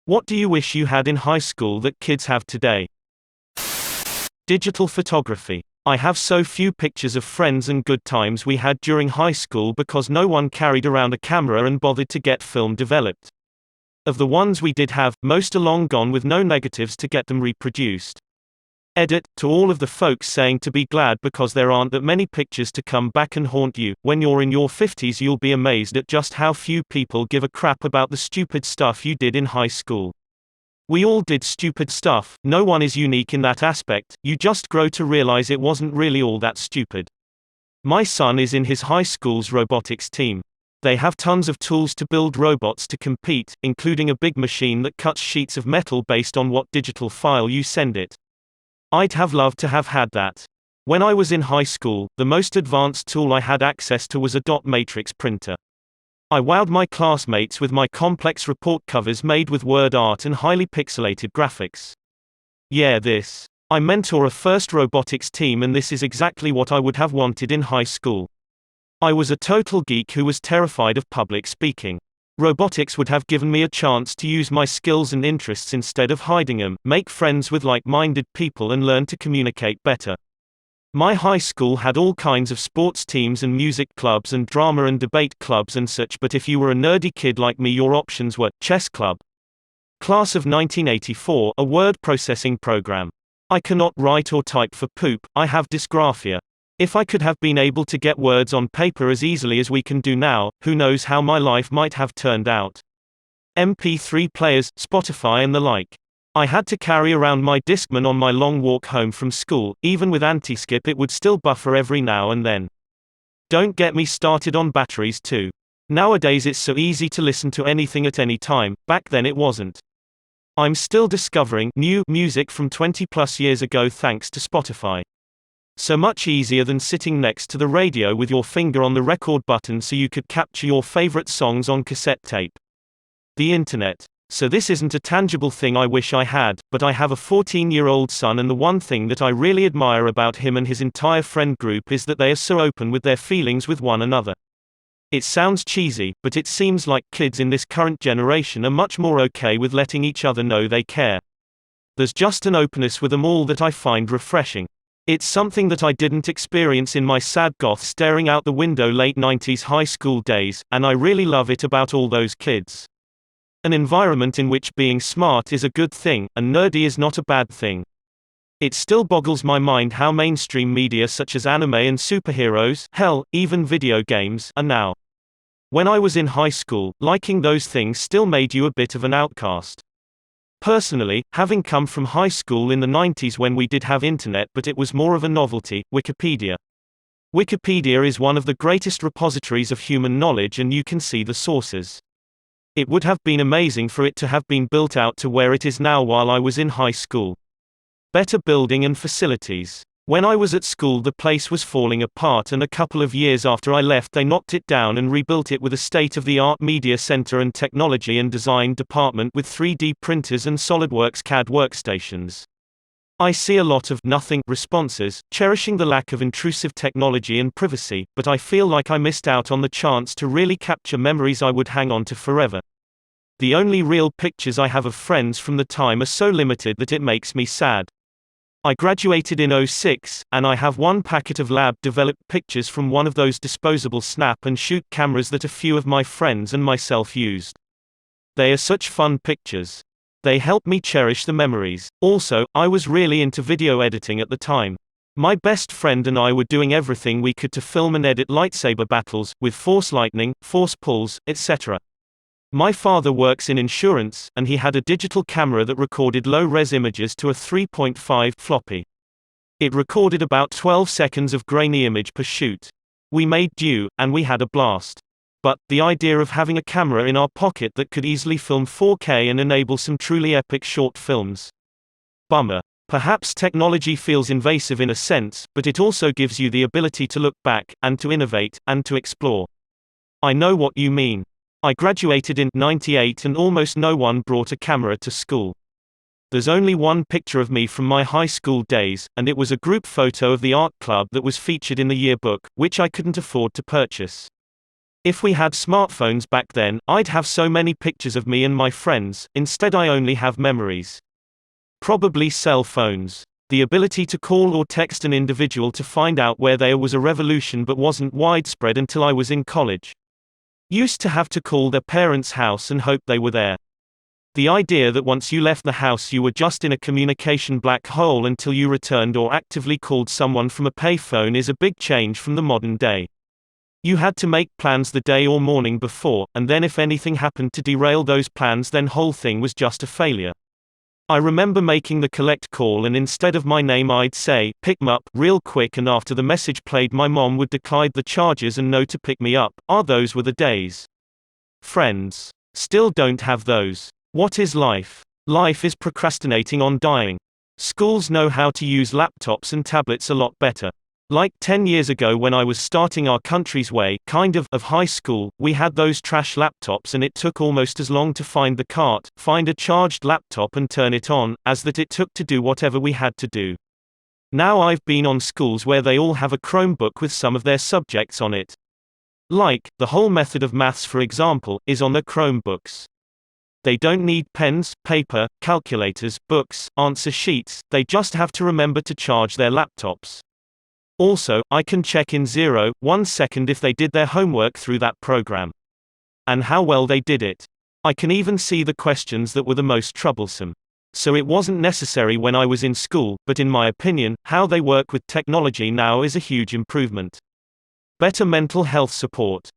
What do you wish you had in high school that kids have today? Digital photography. I have so few pictures of friends and good times we had during high school because no one carried around a camera and bothered to get film developed. Of the ones we did have, most are long gone with no negatives to get them reproduced. Edit, to all of the folks saying to be glad because there aren't that many pictures to come back and haunt you. When you're in your 50s, you'll be amazed at just how few people give a crap about the stupid stuff you did in high school. We all did stupid stuff, no one is unique in that aspect, you just grow to realize it wasn't really all that stupid. My son is in his high school's robotics team. They have tons of tools to build robots to compete, including a big machine that cuts sheets of metal based on what digital file you send it. I'd have loved to have had that. When I was in high school, the most advanced tool I had access to was a dot matrix printer. I wowed my classmates with my complex report covers made with word art and highly pixelated graphics. Yeah, this. I mentor a first robotics team, and this is exactly what I would have wanted in high school. I was a total geek who was terrified of public speaking. Robotics would have given me a chance to use my skills and interests instead of hiding them, make friends with like-minded people and learn to communicate better. My high school had all kinds of sports teams and music clubs and drama and debate clubs and such, but if you were a nerdy kid like me, your options were chess club. Class of 1984, a word processing program. I cannot write or type for poop, I have dysgraphia. If I could have been able to get words on paper as easily as we can do now, who knows how my life might have turned out. MP3 players, Spotify and the like. I had to carry around my Discman on my long walk home from school, even with anti-skip it would still buffer every now and then. Don't get me started on batteries too. Nowadays it's so easy to listen to anything at any time, back then it wasn't. I'm still discovering new music from 20 plus years ago thanks to Spotify. So much easier than sitting next to the radio with your finger on the record button so you could capture your favorite songs on cassette tape. The internet. So this isn't a tangible thing I wish I had, but I have a 14-year-old son, and the one thing that I really admire about him and his entire friend group is that they are so open with their feelings with one another. It sounds cheesy, but it seems like kids in this current generation are much more okay with letting each other know they care. There's just an openness with them all that I find refreshing. It's something that I didn't experience in my sad goth staring out the window late 90s high school days, and I really love it about all those kids. An environment in which being smart is a good thing, and nerdy is not a bad thing. It still boggles my mind how mainstream media such as anime and superheroes, hell, even video games, are now. When I was in high school, liking those things still made you a bit of an outcast. Personally, having come from high school in the 90s when we did have internet but it was more of a novelty, Wikipedia. Wikipedia is one of the greatest repositories of human knowledge, and you can see the sources. It would have been amazing for it to have been built out to where it is now while I was in high school. Better building and facilities. When I was at school the place was falling apart, and a couple of years after I left they knocked it down and rebuilt it with a state-of-the-art media center and technology and design department with 3D printers and SolidWorks CAD workstations. I see a lot of nothing responses, cherishing the lack of intrusive technology and privacy, but I feel like I missed out on the chance to really capture memories I would hang on to forever. The only real pictures I have of friends from the time are so limited that it makes me sad. I graduated in '06, and I have one packet of lab-developed pictures from one of those disposable snap and shoot cameras that a few of my friends and myself used. They are such fun pictures. They help me cherish the memories. Also, I was really into video editing at the time. My best friend and I were doing everything we could to film and edit lightsaber battles, with force lightning, force pulls, etc. My father works in insurance, and he had a digital camera that recorded low-res images to a 3.5 floppy. It recorded about 12 seconds of grainy image per shoot. We made do, and we had a blast. But, the idea of having a camera in our pocket that could easily film 4K and enable some truly epic short films. Bummer. Perhaps technology feels invasive in a sense, but it also gives you the ability to look back, and to innovate, and to explore. I know what you mean. I graduated in '98 and almost no one brought a camera to school. There's only one picture of me from my high school days, and it was a group photo of the art club that was featured in the yearbook, which I couldn't afford to purchase. If we had smartphones back then, I'd have so many pictures of me and my friends, instead I only have memories. Probably cell phones. The ability to call or text an individual to find out where they are was a revolution but wasn't widespread until I was in college. Used to have to call their parents' house and hope they were there. The idea that once you left the house you were just in a communication black hole until you returned or actively called someone from a payphone is a big change from the modern day. You had to make plans the day or morning before, and then if anything happened to derail those plans then whole thing was just a failure. I remember making the collect call and instead of my name I'd say, "Pick 'm up," real quick, and after the message played my mom would decline the charges and know to pick me up. Those were the days. Friends. Still don't have those. What is life? Life is procrastinating on dying. Schools know how to use laptops and tablets a lot better. Like 10 years ago when I was starting our country's way, of high school, we had those trash laptops and it took almost as long to find the cart, find a charged laptop and turn it on, as that it took to do whatever we had to do. Now I've been on schools where they all have a Chromebook with some of their subjects on it. Like, the whole method of maths for example, is on their Chromebooks. They don't need pens, paper, calculators, books, answer sheets, they just have to remember to charge their laptops. Also, I can check in 0.1 second if they did their homework through that program. And how well they did it. I can even see the questions that were the most troublesome. So it wasn't necessary when I was in school, but in my opinion, how they work with technology now is a huge improvement. Better mental health support.